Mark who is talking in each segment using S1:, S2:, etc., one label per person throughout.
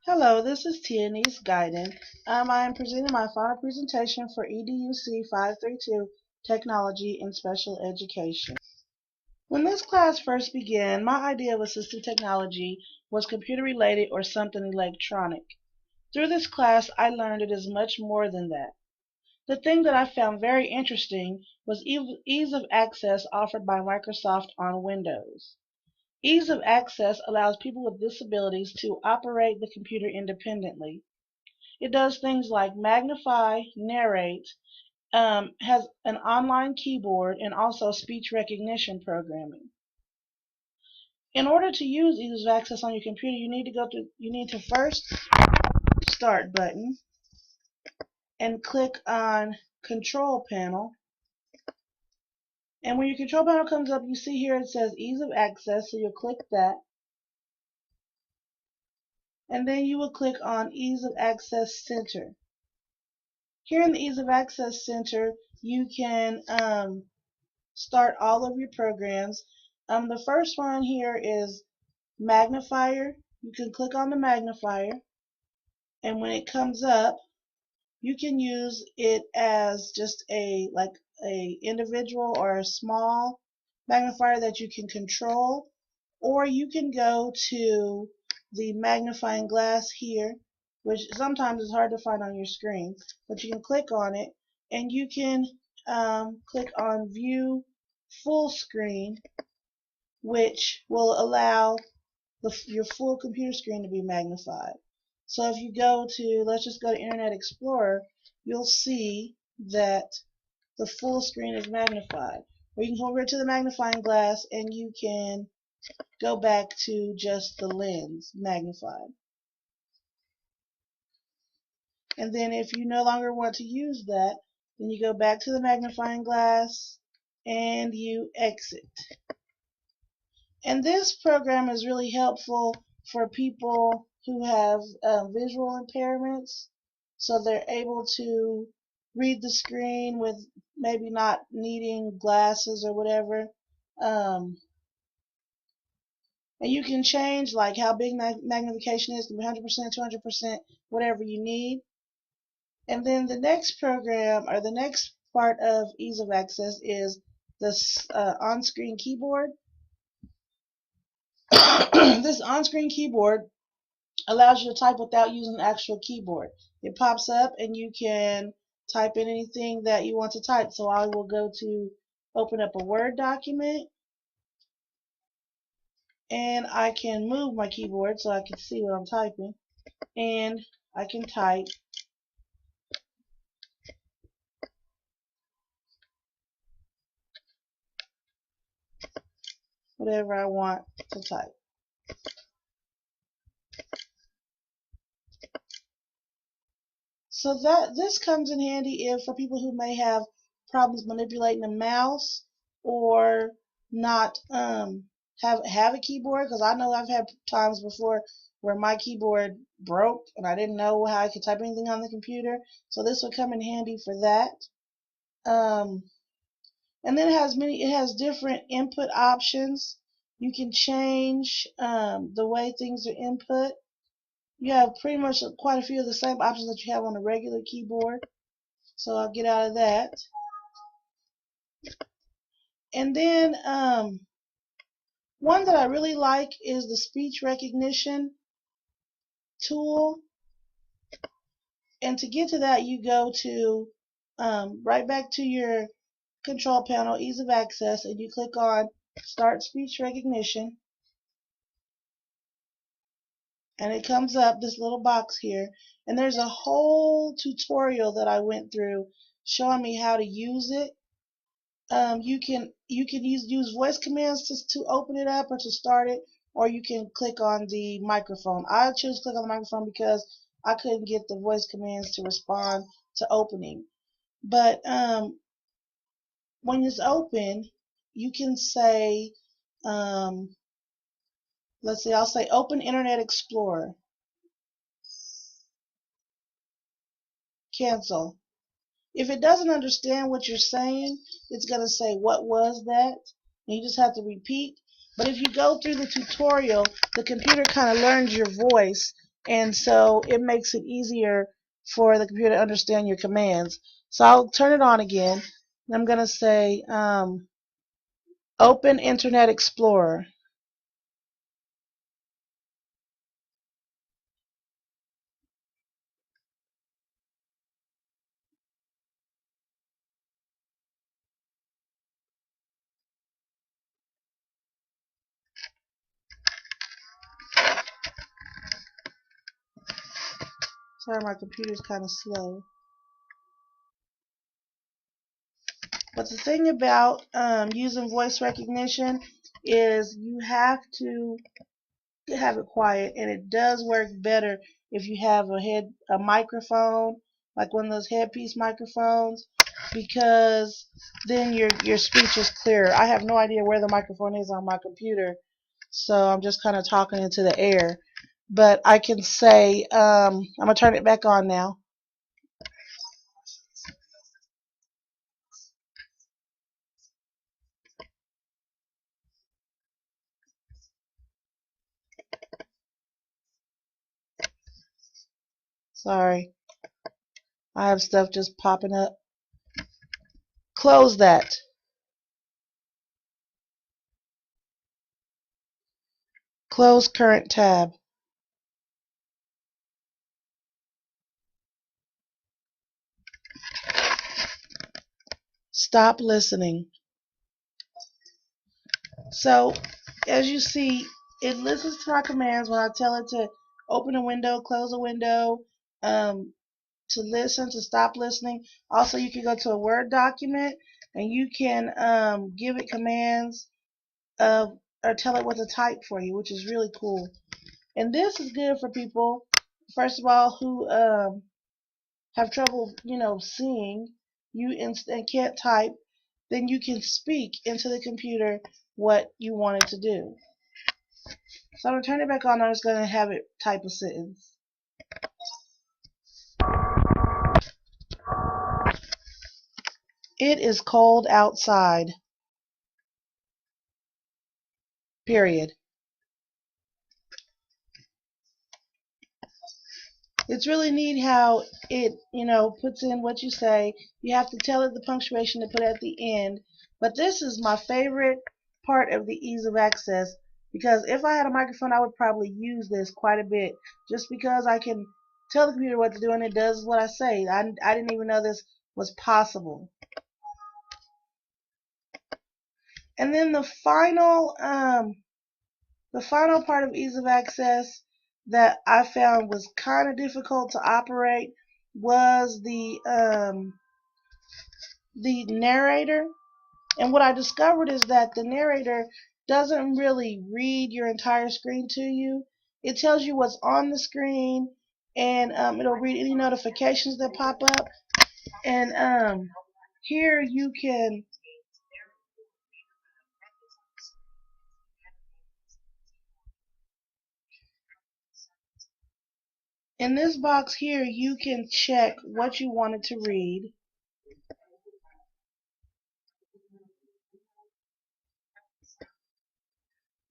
S1: Hello, this is Tierney's Guidance. I am presenting my final presentation for EDUC 532, Technology in Special Education. When this class first began, my idea of assistive technology was computer related or something electronic. Through this class, I learned it is much more than that. The thing that I found very interesting was ease of access offered by Microsoft on Windows. Ease of access allows people with disabilities to operate the computer independently. It does things like magnify, narrate, has an online keyboard, and also speech recognition programming. In order to use ease of access on your computer, you need to first start button and click on control panel. And when your control panel comes up, you see here it says ease of access, so you'll click that. And then you will click on ease of access center. Here in the ease of access center, you can start all of your programs. The first one here is magnifier. You can click on the magnifier, and when it comes up, you can use it as just a individual or a small magnifier that you can control, or you can go to the magnifying glass here, which sometimes is hard to find on your screen, but you can click on it and you can click on view full screen, which will allow your full computer screen to be magnified. So if you go to, let's just go to Internet Explorer, you'll see that the full screen is magnified. Or you can go over to the magnifying glass and you can go back to just the lens magnified. And then if you no longer want to use that, then you go back to the magnifying glass and you exit. And this program is really helpful for people who have visual impairments, so they're able to read the screen with maybe not needing glasses or whatever. And you can change like how big magnification is, 100%, 200%, whatever you need. And then the next program, or the next part of ease of access, is this on-screen keyboard. This on-screen keyboard allows you to type without using an actual keyboard. It pops up and you can type in anything that you want to type. So I will go to open up a Word document, and I can move my keyboard so I can see what I'm typing, and I can type whatever I want to type. So this comes in handy if for people who may have problems manipulating a mouse, or not have a keyboard, because I know I've had times before where my keyboard broke and I didn't know how I could type anything on the computer. So this would come in handy for that. And then it has different input options. You can change the way things are input. You have pretty much quite a few of the same options that you have on a regular keyboard. So I'll get out of that. And then one that I really like is the speech recognition tool. And to get to that, you go to right back to your control panel, ease of access, and you click on start speech recognition. And it comes up this little box here, and there's a whole tutorial that I went through showing me how to use it. You can use voice commands to open it up or to start it, or you can click on the microphone. I choose to click on the microphone because I couldn't get the voice commands to respond to opening. But when it's open, you can say, let's see, I'll say open Internet Explorer. Cancel. If it doesn't understand what you're saying, it's going to say, what was that? And you just have to repeat. But if you go through the tutorial, the computer kind of learns your voice, and so it makes it easier for the computer to understand your commands. So I'll turn it on again, and I'm going to say Open Internet Explorer. Sorry, my computer's kind of slow. But the thing about using voice recognition is you have to have it quiet, and it does work better if you have a microphone, like one of those headpiece microphones, because then your speech is clearer. I have no idea where the microphone is on my computer, so I'm just kind of talking into the air. But I can say, I'm gonna turn it back on now. Sorry, I have stuff just popping up. Close that. Close current tab. Stop listening. So, as you see, it listens to my commands when I tell it to open a window, close a window, to listen, to stop listening. Also, you can go to a Word document and you can give it commands of, or tell it what to type for you, which is really cool. And this is good for people, first of all, who have trouble, seeing and can't type. Then you can speak into the computer what you want it to do. So I'm going to turn it back on. I'm just going to have it type a sentence. It is cold outside. Period. It's really neat how it, puts in what you say. You have to tell it the punctuation to put at the end. But this is my favorite part of the ease of access, because if I had a microphone, I would probably use this quite a bit, just because I can tell the computer what to do and it does what I say. I didn't even know this was possible. And then the final part of ease of access that I found was kind of difficult to operate was the narrator. And what I discovered is that the narrator doesn't really read your entire screen to you. It tells you what's on the screen, and it'll read any notifications that pop up. And here you can, in this box here, you can check what you wanted to read.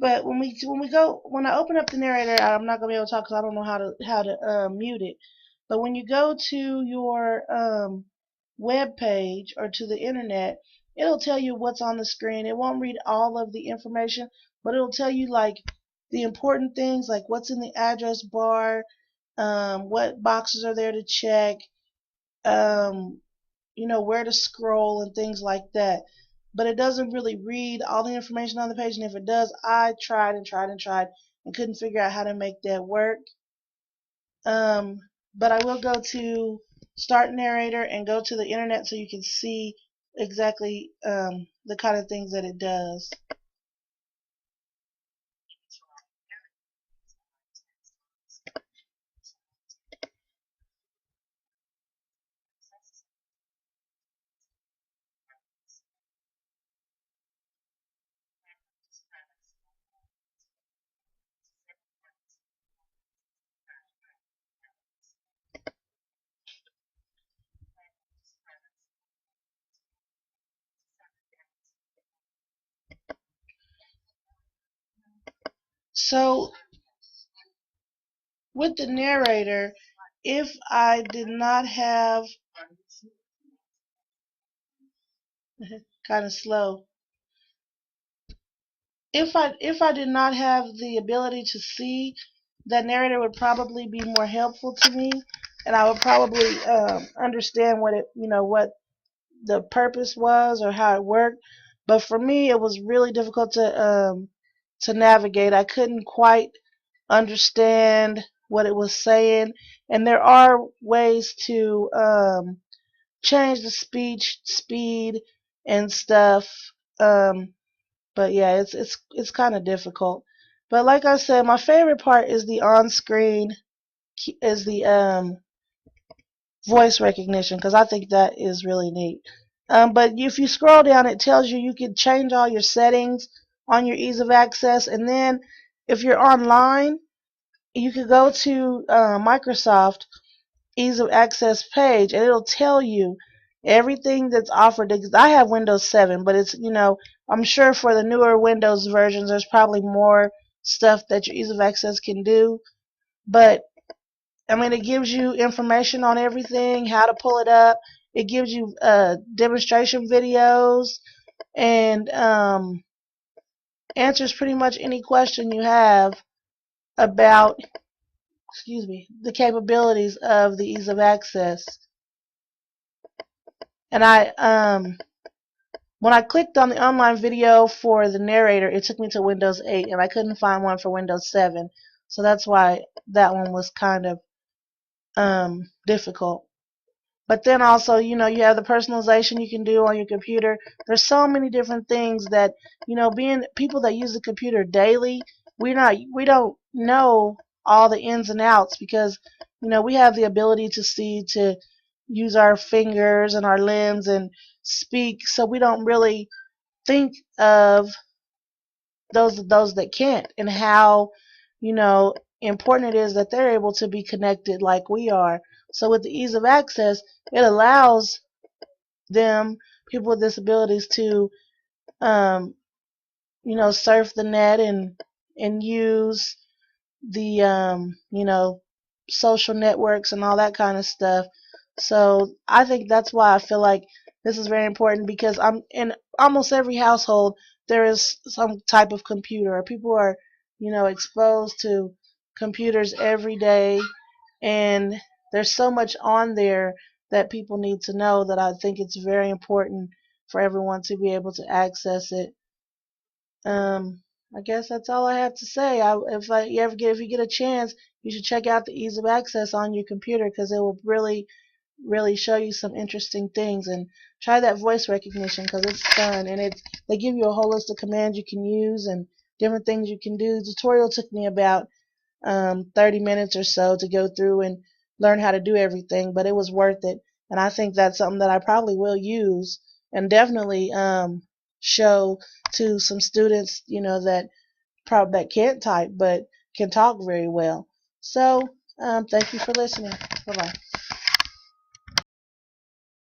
S1: But when I open up the narrator, I'm not gonna be able to talk because I don't know how to mute it. But when you go to your web page or to the internet, it'll tell you what's on the screen. It won't read all of the information, but it'll tell you like the important things, like what's in the address bar, what boxes are there to check, um, where to scroll and things like that. But it doesn't really read all the information on the page, and if it does, I tried and tried and tried and couldn't figure out how to make that work. Um, but I will go to Start Narrator and go to the internet so you can see exactly the kind of things that it does. So with the narrator, if I did not have kind of slow. If I did not have the ability to see, that narrator would probably be more helpful to me, and I would probably understand what what the purpose was or how it worked. But for me, it was really difficult to navigate. I couldn't quite understand what it was saying, and there are ways to change the speech speed and stuff. Um, but yeah, it's kind of difficult. But like I said, my favorite part is the on-screen is the voice recognition because I think that is really neat. But if you scroll down, it tells you can change all your settings on your ease of access, and then if you're online, you could go to Microsoft ease of access page, and it'll tell you everything that's offered. I have Windows 7, but it's I'm sure for the newer Windows versions, there's probably more stuff that your ease of access can do. But I mean, it gives you information on everything, how to pull it up. It gives you demonstration videos and answers pretty much any question you have about, the capabilities of the ease of access. And when I clicked on the online video for the narrator, it took me to Windows 8, and I couldn't find one for Windows 7. So that's why that one was kind of difficult. But then also, you have the personalization you can do on your computer. There's so many different things that, being people that use the computer daily, we don't know all the ins and outs because, we have the ability to see, to use our fingers and our limbs and speak, so we don't really think of those that can't, and how, important it is that they're able to be connected like we are. So with the ease of access, it allows them, people with disabilities, to surf the net and use the social networks and all that kind of stuff. So I think that's why I feel like this is very important, because I'm in almost every household there is some type of computer, or people are exposed to computers every day, and there's so much on there that people need to know, that I think it's very important for everyone to be able to access it. Um, I guess that's all I have to say. If you get a chance, you should check out the ease of access on your computer, because it will really show you some interesting things. And try that voice recognition, because it's fun, and they give you a whole list of commands you can use and different things you can do. The tutorial took me about 30 minutes or so to go through and learn how to do everything, but it was worth it. And I think that's something that I probably will use, and definitely show to some students, that can't type but can talk very well. So thank you for listening. Bye bye.